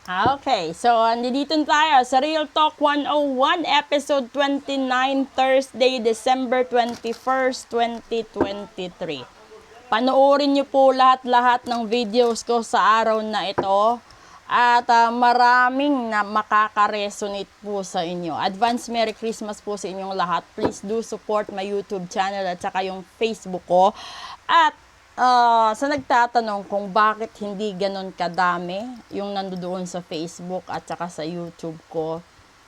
Okay, so nandito tayo sa Real Talk 101, episode 29, Thursday, December 21st, 2023. Panoorin niyo po lahat-lahat ng videos ko sa araw na ito at maraming na makaka-resonate po sa inyo. Advance Merry Christmas po sa inyong lahat. Please do support my YouTube channel at saka yung Facebook ko. At sa nagtatanong kung bakit hindi ganon kadami yung nandoon sa Facebook at saka sa YouTube ko,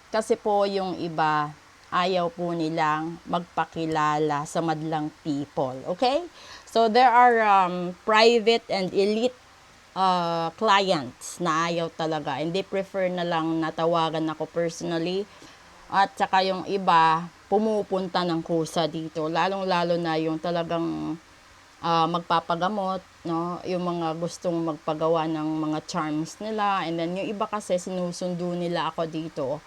kasi po yung iba ayaw po nilang magpakilala sa madlang people. Okay? So there are private and elite clients na ayaw talaga, and they prefer na lang natawagan ako personally. At saka yung iba pumupunta ng kusa dito, lalong-lalo na yung talagang magpapagamot, no? Yung mga gustong magpagawa ng mga charms nila. And then yung iba kasi sinusundo nila ako dito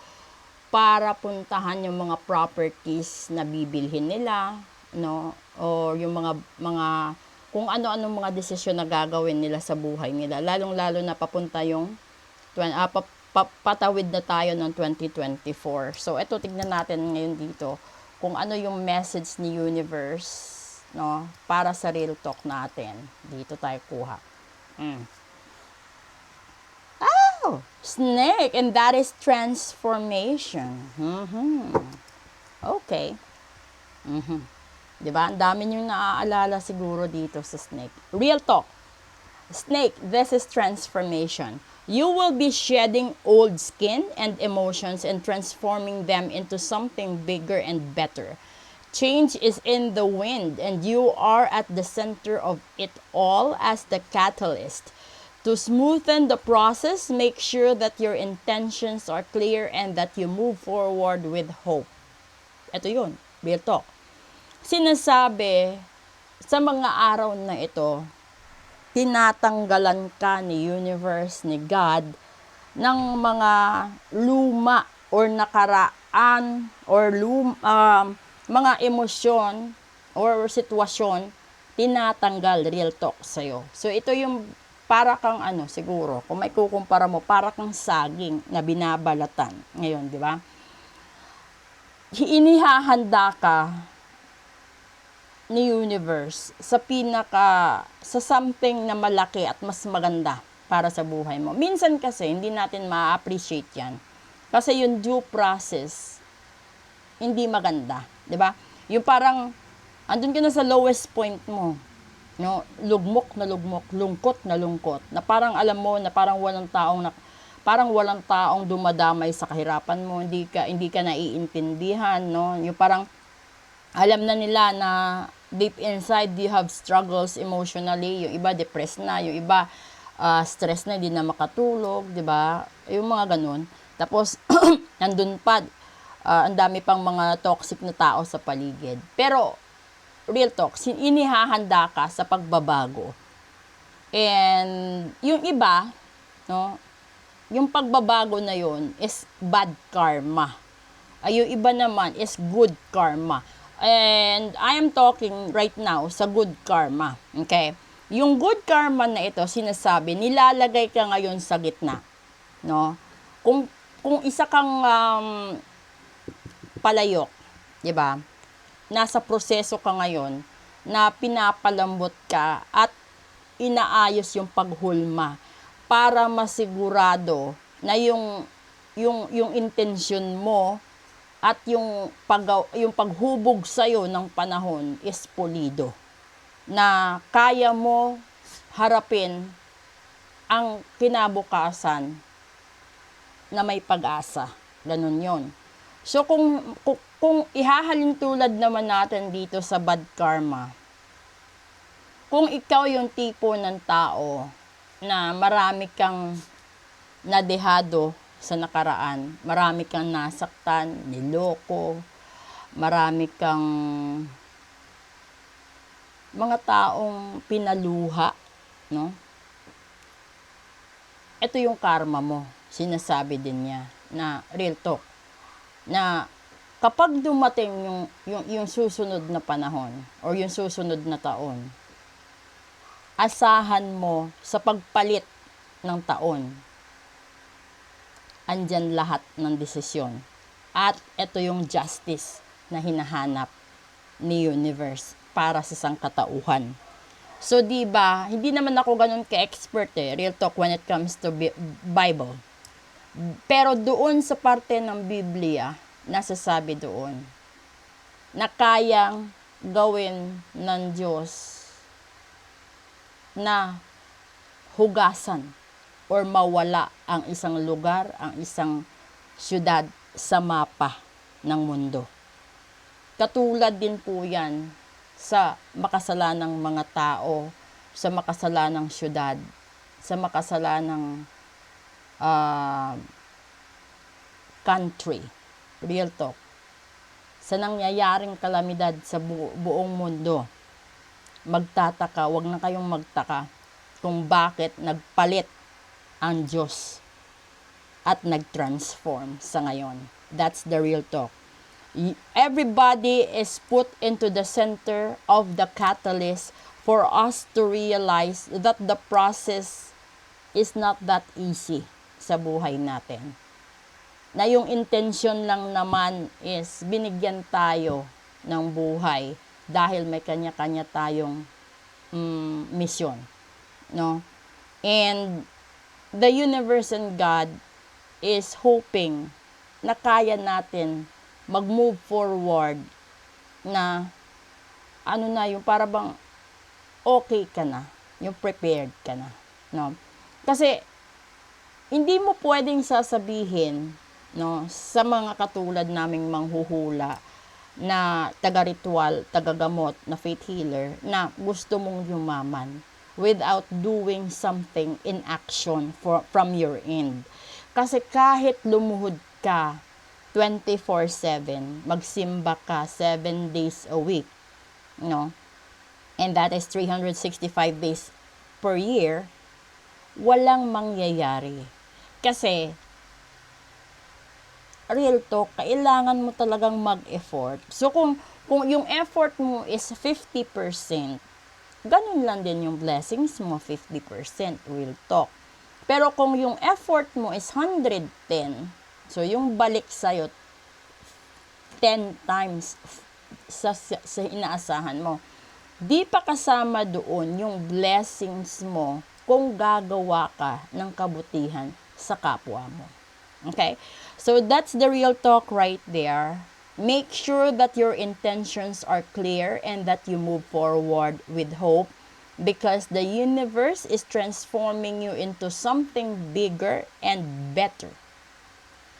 para puntahan yung mga properties na bibilhin nila, no? O yung mga kung ano-anong mga desisyon na gagawin nila sa buhay nila. Lalong-lalo na papunta yung patawid na tayo ng 2024. So ito, tignan natin ngayon dito kung ano yung message ni universe, no, para sa real talk natin. Dito tayo kuha. Oh, snake, and that is transformation. Okay. Diba? Ang dami niyong naaalala siguro dito sa snake. Real talk. Snake, this is transformation. You will be shedding old skin and emotions and transforming them into something bigger and better. Change is in the wind, and you are at the center of it all as the catalyst. To smoothen the process, make sure that your intentions are clear and that you move forward with hope. Ito yun, real talk. Sinasabi, sa mga araw na ito, tinatanggalan ka ni universe, ni God, ng mga luma or nakaraan or mga emosyon or sitwasyon, tinatanggal, real talk sa'yo. So ito yung para kang siguro, kung may kukumpara mo, para kang saging na binabalatan ngayon, di ba? Inihahanda ka ni universe sa something na malaki at mas maganda para sa buhay mo. Minsan kasi hindi natin ma-appreciate yan kasi yung due process hindi maganda, 'di ba? Yung parang andun ka na sa lowest point mo, no? Lugmok na lugmok, lungkot na lungkot, na parang alam mo na parang walang taong dumadamay sa kahirapan mo, hindi ka naiintindihan, no? Yung parang alam na nila na deep inside you have struggles emotionally, yung iba depressed na, yung iba stress na, hindi na makatulog, 'di ba? Yung mga ganun. Tapos nandun pa ang dami pang mga toxic na tao sa paligid. Pero real talk, inihahanda ka sa pagbabago. And yung iba, no, yung pagbabago na yun is bad karma. Yung iba naman is good karma. And I am talking right now sa good karma. Okay? Yung good karma na ito, sinasabi, nilalagay ka ngayon sa gitna. No? Kung isa kang palayok, 'di ba? Nasa proseso ka ngayon na pinapalambot ka at inaayos yung paghulma para masigurado na yung intensyon mo at yung paghubog sa'yo ng panahon is pulido. Na kaya mo harapin ang kinabukasan na may pag-asa. Ganun yon. So kung ihahalin tulad naman natin dito sa bad karma, kung ikaw yung tipo ng tao na marami kang nadehado sa nakaraan, marami kang nasaktan, niloko, marami kang mga taong pinaluha, no? Ito yung karma mo, sinasabi din niya na real talk, na kapag dumating yung susunod na panahon or yung susunod na taon, asahan mo sa pagpalit ng taon andyan lahat ng desisyon. At ito yung justice na hinahanap ni universe para sa sangkatauhan. So, di ba, hindi naman ako ganun ka-expert real talk when it comes to Bible. Pero doon sa parte ng Biblia, nasasabi doon na kayang gawin ng Diyos na hugasan or mawala ang isang lugar, ang isang syudad sa mapa ng mundo. Katulad din po yan sa makasalanang mga tao, sa makasalanang syudad, sa makasalanang country. Real talk. Sa nangyayaring kalamidad sa buong mundo, magtataka, wag na kayong magtaka kung bakit nagpalit ang Diyos at nag-transform sa ngayon. That's the real talk. Everybody is put into the center of the catalyst for us to realize that the process is not that easy sa buhay natin. Na yung intention lang naman is binigyan tayo ng buhay dahil may kanya-kanya tayong mission, no? And the universe and God is hoping na kaya natin mag-move forward na yung para bang okay ka na, yung prepared ka na, no? Kasi hindi mo pwedeng sasabihin, no, sa mga katulad naming manghuhula na taga-ritual, taga-gamot, na faith healer, na gusto mong yumaman without doing something in action from your end. Kasi kahit lumuhod ka 24/7, magsimba ka 7 days a week, no? And that is 365 days per year, walang mangyayari. Kasi real talk, kailangan mo talagang mag-effort. So kung yung effort mo is 50%, ganun lang din yung blessings mo, 50%, real talk. Pero kung yung effort mo is 110, so yung balik sa'yo 10 times sa inaasahan mo, di pa kasama doon yung blessings mo kung gagawa ka ng kabutihan sa kapwa mo. Okay? So that's the real talk right there. Make sure that your intentions are clear and that you move forward with hope, because the universe is transforming you into something bigger and better.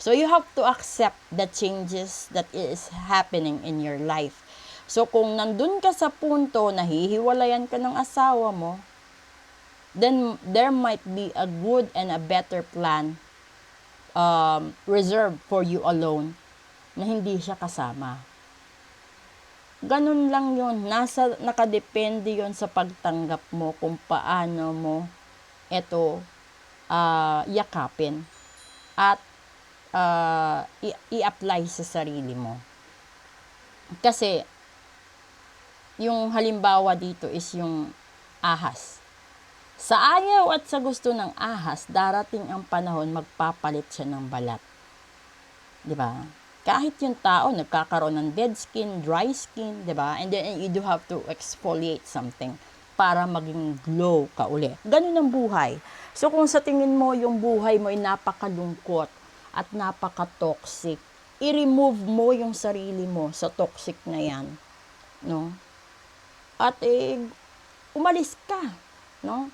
So you have to accept the changes that is happening in your life. So kung nandun ka sa punto na hihiwalayan ka ng asawa mo, then there might be a good and a better plan reserved for you alone na hindi siya kasama. Ganun lang yun. Nakadepende yun sa pagtanggap mo kung paano mo ito yakapin at i-apply sa sarili mo. Kasi yung halimbawa dito is yung ahas. Sa ayaw at sa gusto ng ahas, darating ang panahon magpapalit siya ng balat. 'Di ba? Kahit yung tao nagkakaroon ng dead skin, dry skin, 'di ba? And then you do have to exfoliate something para maging glow ka uli. Ganun ang buhay. So kung sa tingin mo yung buhay mo ay napakalungkot at napaka-toxic, i-remove mo yung sarili mo sa toxic na yan, no? At umalis ka, no?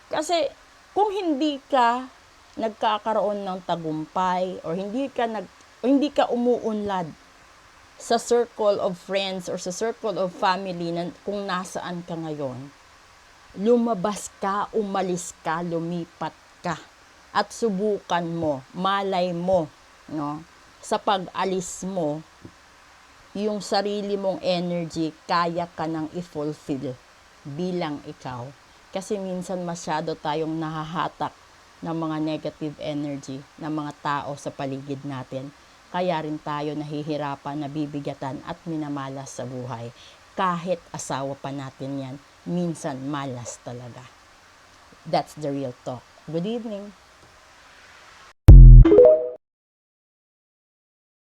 Kasi kung hindi ka nagkakaroon ng tagumpay or hindi ka umuunlad sa circle of friends or sa circle of family na kung nasaan ka ngayon, lumabas ka, umalis ka, lumipat ka at subukan mo, malay mo, no? Sa pag-alis mo, yung sarili mong energy, kaya ka nang i-fulfill bilang ikaw. Kasi minsan masyado tayong nahahatak ng mga negative energy ng mga tao sa paligid natin. Kaya rin tayo nahihirapan, nabibigatan at minamalas sa buhay. Kahit asawa pa natin yan, minsan malas talaga. That's the real talk. Good evening.